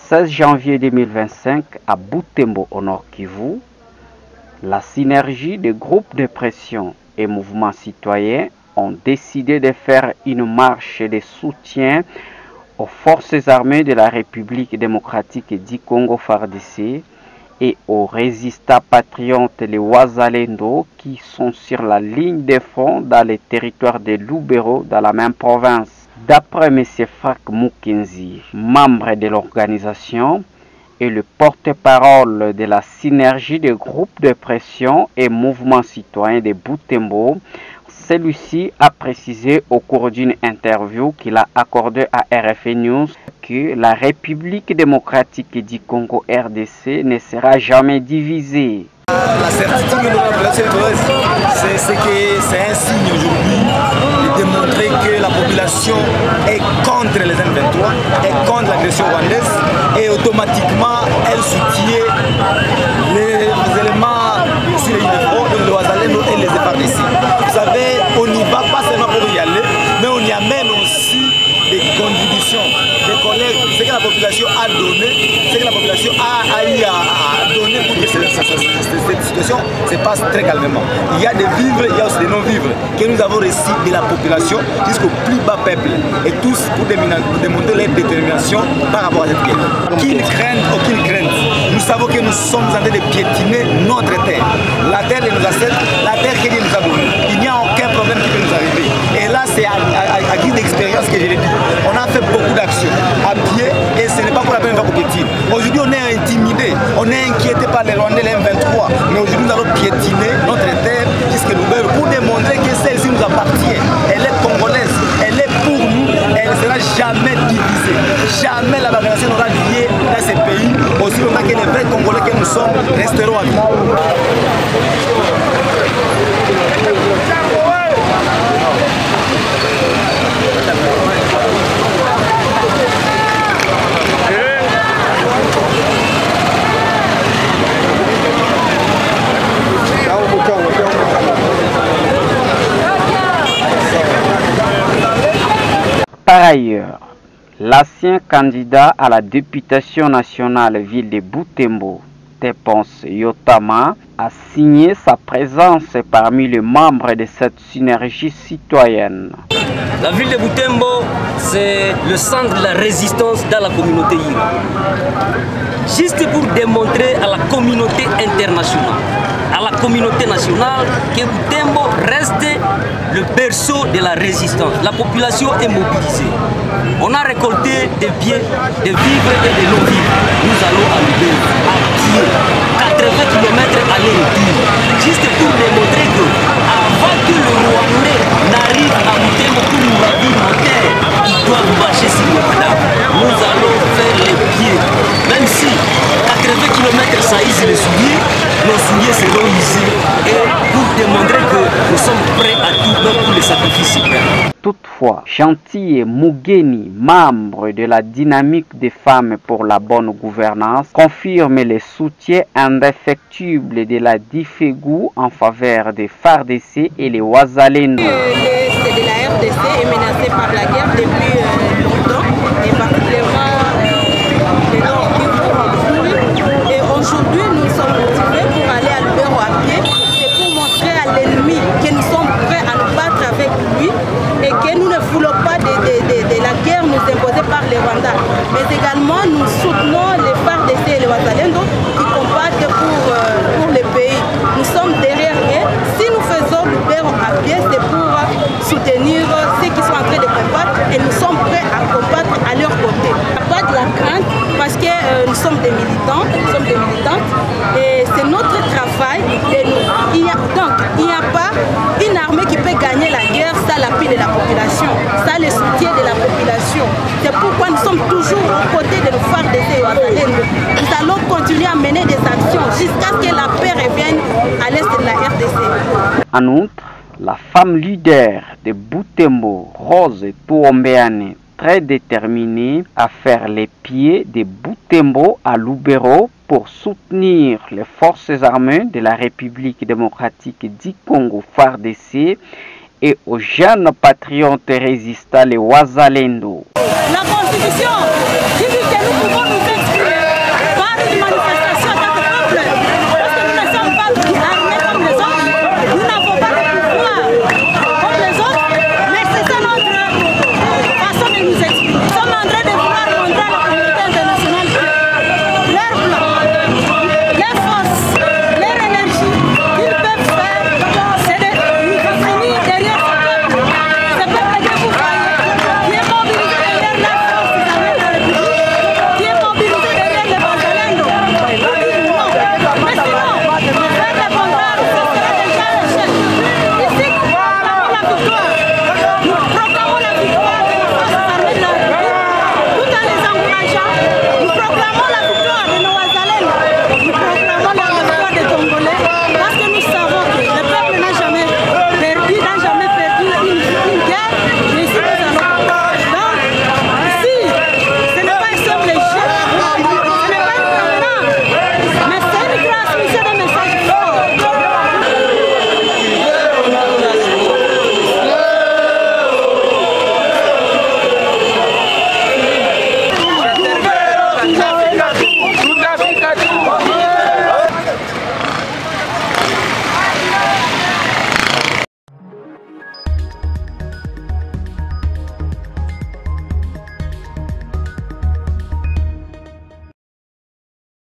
16 janvier 2025 à Butembo au Nord Kivu, la synergie des groupes de pression et mouvements citoyens ont décidé de faire une marche de soutien aux forces armées de la République démocratique du Congo FARDC et aux résistants patriotes les Wazalendo qui sont sur la ligne de front dans les territoires de Lubero dans la même province. D'après M. Frank Mukenzi, membre de l'organisation et le porte-parole de la synergie des groupes de pression et mouvements citoyens de Butembo, celui-ci a précisé au cours d'une interview qu'il a accordée à RFI News que la République démocratique du Congo RDC ne sera jamais divisée. La certitude de la population c'est un signe aujourd'hui de démontrer que la population est contre les M23, est contre l'agression rwandaise et automatiquement elle soutient les éléments sur les lignes de front, le Wazalendo et les FARDC. Vous savez, on n'y va pas seulement pour y aller, mais on y amène aussi des contributions, des collègues, ce que la population a donné, ce que la population a donné pour que cette situation se passe très calmement. Il y a des vivres, il y a aussi des non-vivres que nous avons reçus de la population jusqu'au plus bas peuple et tous pour démontrer leur détermination par rapport à cette guerre. Qu'ils craignent ou qu'ils craignent, nous savons que nous sommes en train de piétiner notre terre. La terre de nos ancêtres, la terre que Dieu nous a donnée. Il n'y a aucun problème qui peut nous arriver. Et là, c'est à guise d'expérience que je l'ai dit. On a fait beaucoup d'actions à pied et ce n'est pas pour la première fois qu'on piétine. Aujourd'hui, on est intimidé, on est inquiété par les Rwandais, les M23. Mais aujourd'hui, nous allons piétiner notre terre jusqu'à Lubero pour démontrer que celle-ci nous appartient. Elle est congolaise, elle est pour nous, elle ne sera jamais divisée. Jamais la nation n'aura lié dans ces pays, aussi longtemps que les vrais Congolais que nous sommes resteront à vie. Par ailleurs, l'ancien candidat à la députation nationale ville de Butembo, Teponce Yotama, a signé sa présence parmi les membres de cette synergie citoyenne. La ville de Butembo, c'est le centre de la résistance dans la communauté Ira. Juste pour démontrer à la communauté internationale, à la communauté nationale, que Butembo reste le berceau de la résistance. La population est mobilisée. On a récolté des biens, des vivres et des non-vivres. Nous allons à Lubero, à pied, 80 km aller-retour, juste pour démontrer que avant que le Rwandais n'arrive à Butembo pour nous ravir nos terres, ils doivent marcher sur le cadavre. Nous allons faire les pieds. Même si 80 km saillissent les souliers, nos souliers seront usés et pour démontrer que nous sommes prêts à tout pour les sacrifices suprêmes. Toutefois, Chantier Mugeni, membre de la dynamique des femmes pour la bonne gouvernance, confirme le soutien indéfectible de la DIFEGU en faveur des FARDC et les Wazalendo. L'Est de la RDC est menacé par la guerre depuis longtemps, et particulièrement les Nord Kivu. Et aujourd'hui, nous sommes motivés pour aller à Lubero à pied et pour montrer à l'ennemi que nous sommes prêts à nous battre avec lui et que nous ne voulons pas de la guerre nous imposée par les Rwandais. Mais également, nous soutenons les FARDC et les Wazalendo qui combattent pour le pays. Nous sommes derrière eux. Si nous faisons Lubero à pied, c'est pour soutenir ceux qui sont en train de combattre et nous sommes prêts à combattre à leur côté. Pas de la crainte parce que nous sommes des militants, nous sommes des militantes et c'est notre travail. Il n'y a pas une armée qui peut gagner la guerre sans l'appui de la population, sans le soutien de la population. C'est pourquoi nous sommes toujours aux côtés de nos FARDC et Wazalendo. Nous allons continuer à mener des actions jusqu'à ce que la paix revienne à l'est de la RDC. En outre, la femme leader de Butembo, Rose Touombeane, très déterminée à faire les pieds de Butembo à Lubero pour soutenir les forces armées de la République démocratique du Congo FARDC et aux jeunes patriotes résistants les Wazalendo. La Constitution dit que nous pouvons nous